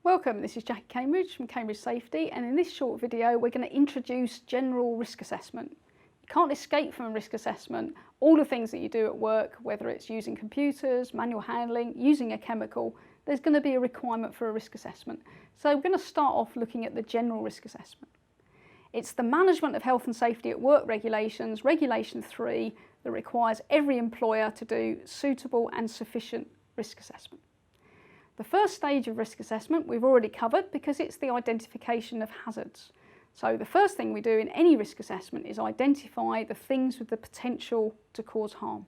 Welcome, this is Jackie Cambridge from Cambridge Safety, and in this short video we're going to introduce general risk assessment. You can't escape from a risk assessment. All the things that you do at work, whether it's using computers, manual handling, using a chemical, there's going to be a requirement for a risk assessment. So we're going to start off looking at the general risk assessment. It's the Management of Health and Safety at Work Regulations, Regulation 3, that requires every employer to do suitable and sufficient risk assessment. The first stage of risk assessment we've already covered because it's the identification of hazards. So the first thing we do in any risk assessment is identify the things with the potential to cause harm.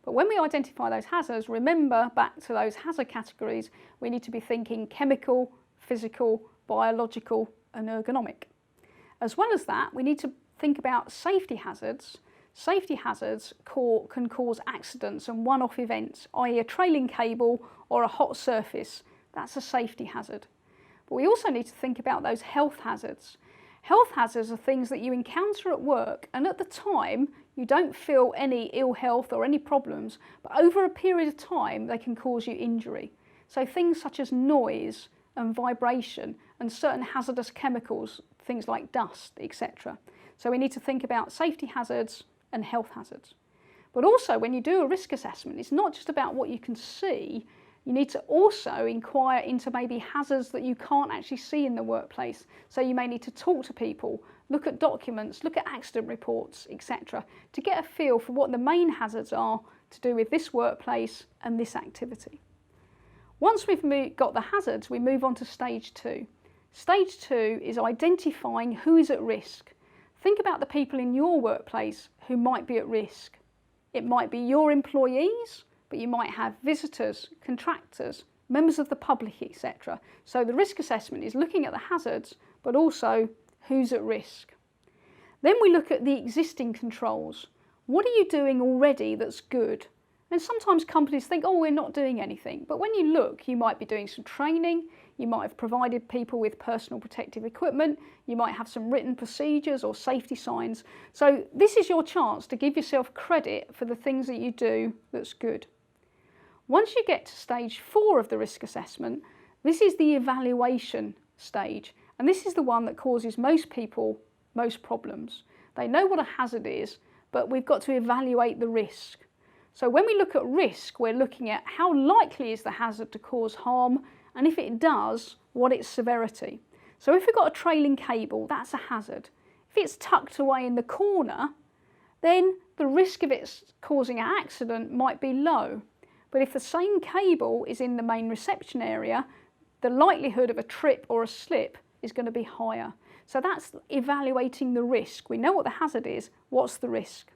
But when we identify those hazards, remember back to those hazard categories, we need to be thinking chemical, physical, biological and ergonomic. As well as that, we need to think about safety hazards. Safety hazards can cause accidents and one-off events, i.e. a trailing cable or a hot surface. That's a safety hazard. But we also need to think about those health hazards. Health hazards are things that you encounter at work and at the time you don't feel any ill health or any problems, but over a period of time they can cause you injury. So things such as noise and vibration and certain hazardous chemicals, things like dust, etc. So we need to think about safety hazards and health hazards. But also when you do a risk assessment, it's not just about what you can see, you need to also inquire into maybe hazards that you can't actually see in the workplace. So you may need to talk to people, look at documents, look at accident reports, etc. to get a feel for what the main hazards are to do with this workplace and this activity. Once we've got the hazards, we move on to stage 2. Stage 2 is identifying who is at risk. Think about the people in your workplace who might be at risk. It might be your employees, but you might have visitors, contractors, members of the public, etc. So the risk assessment is looking at the hazards, but also who's at risk. Then we look at the existing controls. What are you doing already that's good? And sometimes companies think, oh, we're not doing anything. But when you look, you might be doing some training, you might have provided people with personal protective equipment, you might have some written procedures or safety signs. So this is your chance to give yourself credit for the things that you do that's good. Once you get to stage 4 of the risk assessment, this is the evaluation stage. And this is the one that causes most people most problems. They know what a hazard is, but we've got to evaluate the risk. So when we look at risk, we're looking at how likely is the hazard to cause harm, and if it does, what its severity. So if we've got a trailing cable, that's a hazard. If it's tucked away in the corner, then the risk of it causing an accident might be low. But if the same cable is in the main reception area, the likelihood of a trip or a slip is going to be higher. So that's evaluating the risk. We know what the hazard is, what's the risk?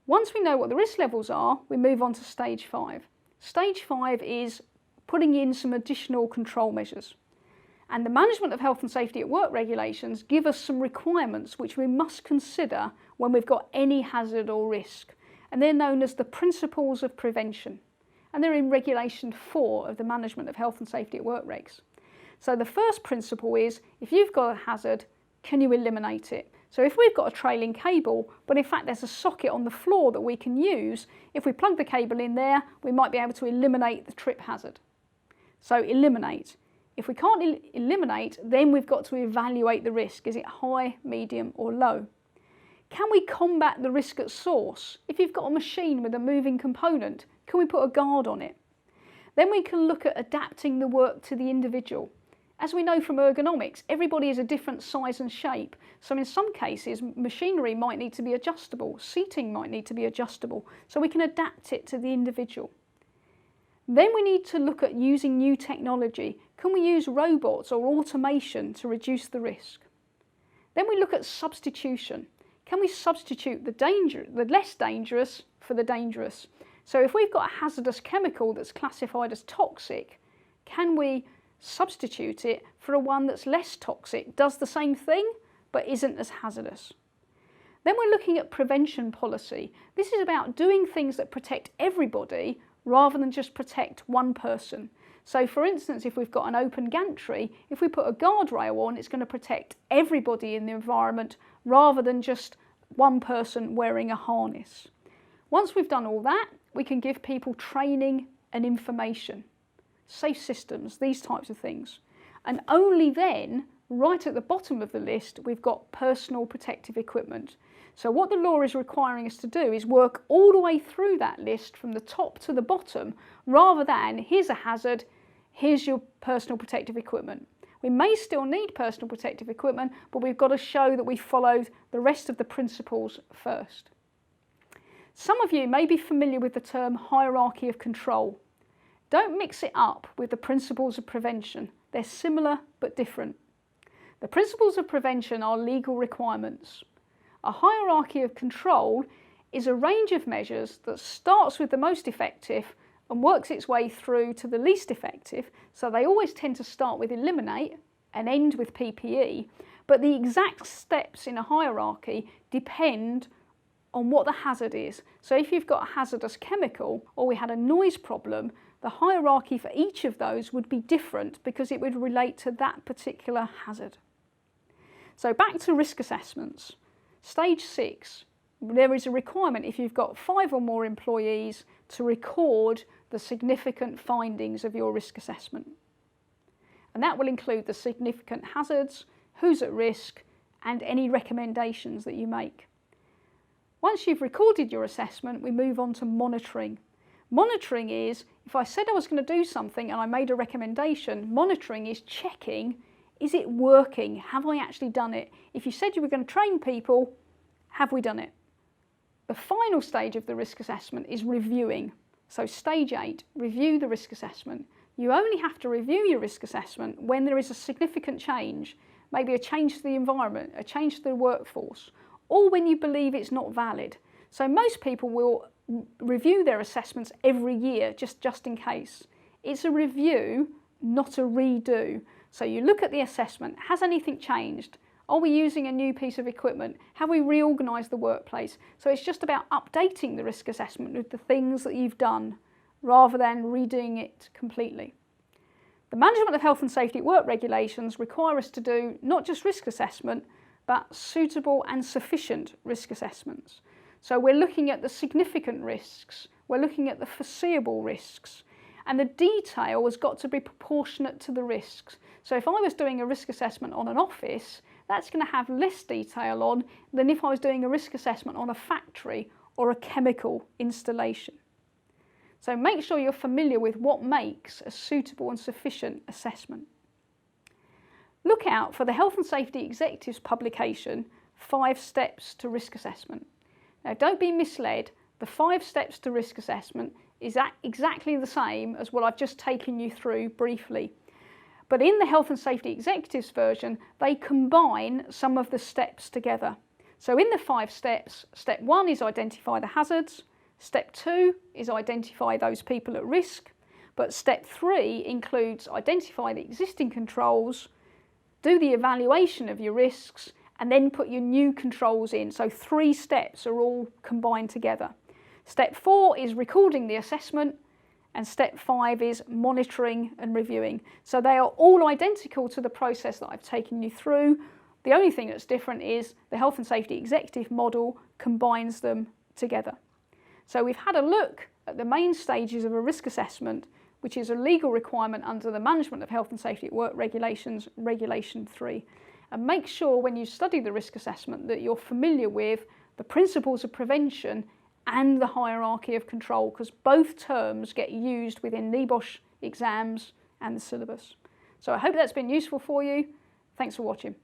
Once we know what the risk levels are, we move on to stage 5. Stage 5 is putting in some additional control measures. And the Management of Health and Safety at Work regulations give us some requirements which we must consider when we've got any hazard or risk. And they're known as the Principles of Prevention. And they're in Regulation 4 of the Management of Health and Safety at Work regs. So the first principle is, if you've got a hazard, can you eliminate it? So if we've got a trailing cable, but in fact there's a socket on the floor that we can use, if we plug the cable in there, we might be able to eliminate the trip hazard. So eliminate. If we can't eliminate, then we've got to evaluate the risk. Is it high, medium or low? Can we combat the risk at source? If you've got a machine with a moving component, can we put a guard on it? Then we can look at adapting the work to the individual. As we know from ergonomics, everybody is a different size and shape. So in some cases, machinery might need to be adjustable, seating might need to be adjustable, so we can adapt it to the individual. Then we need to look at using new technology. Can we use robots or automation to reduce the risk? Then we look at substitution. Can we substitute the less dangerous for the dangerous? So if we've got a hazardous chemical that's classified as toxic, can we substitute it for a one that's less toxic, does the same thing but isn't as hazardous? Then we're looking at prevention policy. This is about doing things that protect everybody rather than just protect one person. So for instance, if we've got an open gantry, if we put a guardrail on, it's going to protect everybody in the environment rather than just one person wearing a harness. Once we've done all that, we can give people training and information. safe systems, these types of things. And only then, right at the bottom of the list, we've got personal protective equipment. So what the law is requiring us to do is work all the way through that list from the top to the bottom, rather than here's a hazard, here's your personal protective equipment. We may still need personal protective equipment, but we've got to show that we followed the rest of the principles first. Some of you may be familiar with the term hierarchy of control. Don't mix it up with the principles of prevention. They're similar but different. The principles of prevention are legal requirements. A hierarchy of control is a range of measures that starts with the most effective and works its way through to the least effective, so they always tend to start with eliminate and end with PPE, but the exact steps in a hierarchy depend on what the hazard is. So if you've got a hazardous chemical or we had a noise problem, the hierarchy for each of those would be different because it would relate to that particular hazard. So back to risk assessments. Stage 6, there is a requirement if you've got 5 or more employees to record the significant findings of your risk assessment. And that will include the significant hazards, who's at risk, and any recommendations that you make. Once you've recorded your assessment, we move on to monitoring. Monitoring is, if I said I was going to do something and I made a recommendation, monitoring is checking, is it working? Have I actually done it? If you said you were going to train people, have we done it? The final stage of the risk assessment is reviewing. So stage 8, review the risk assessment. You only have to review your risk assessment when there is a significant change, maybe a change to the environment, a change to the workforce, or when you believe it's not valid. So most people will review their assessments every year, just in case. It's a review, not a redo. So you look at the assessment, has anything changed? Are we using a new piece of equipment? Have we reorganised the workplace? So it's just about updating the risk assessment with the things that you've done, rather than redoing it completely. The Management of Health and Safety at Work regulations require us to do not just risk assessment, but suitable and sufficient risk assessments. So we're looking at the significant risks, we're looking at the foreseeable risks, and the detail has got to be proportionate to the risks. So if I was doing a risk assessment on an office, that's going to have less detail on than if I was doing a risk assessment on a factory or a chemical installation. So make sure you're familiar with what makes a suitable and sufficient assessment. Look out for the Health and Safety Executive's publication, 5 Steps to Risk Assessment. Now don't be misled, the 5 steps to risk assessment is exactly the same as what I've just taken you through briefly. But in the Health and Safety Executive's version, they combine some of the steps together. So in the 5 steps, step 1 is identify the hazards, step 2 is identify those people at risk, but step 3 includes identify the existing controls, do the evaluation of your risks, and then put your new controls in. So 3 steps are all combined together. Step 4 is recording the assessment, and step 5 is monitoring and reviewing. So they are all identical to the process that I've taken you through. The only thing that's different is the Health and Safety Executive model combines them together. So we've had a look at the main stages of a risk assessment, which is a legal requirement under the Management of Health and Safety at Work regulations, Regulation 3. And make sure when you study the risk assessment that you're familiar with the principles of prevention and the hierarchy of control, because both terms get used within NEBOSH exams and the syllabus. So I hope that's been useful for you. Thanks for watching.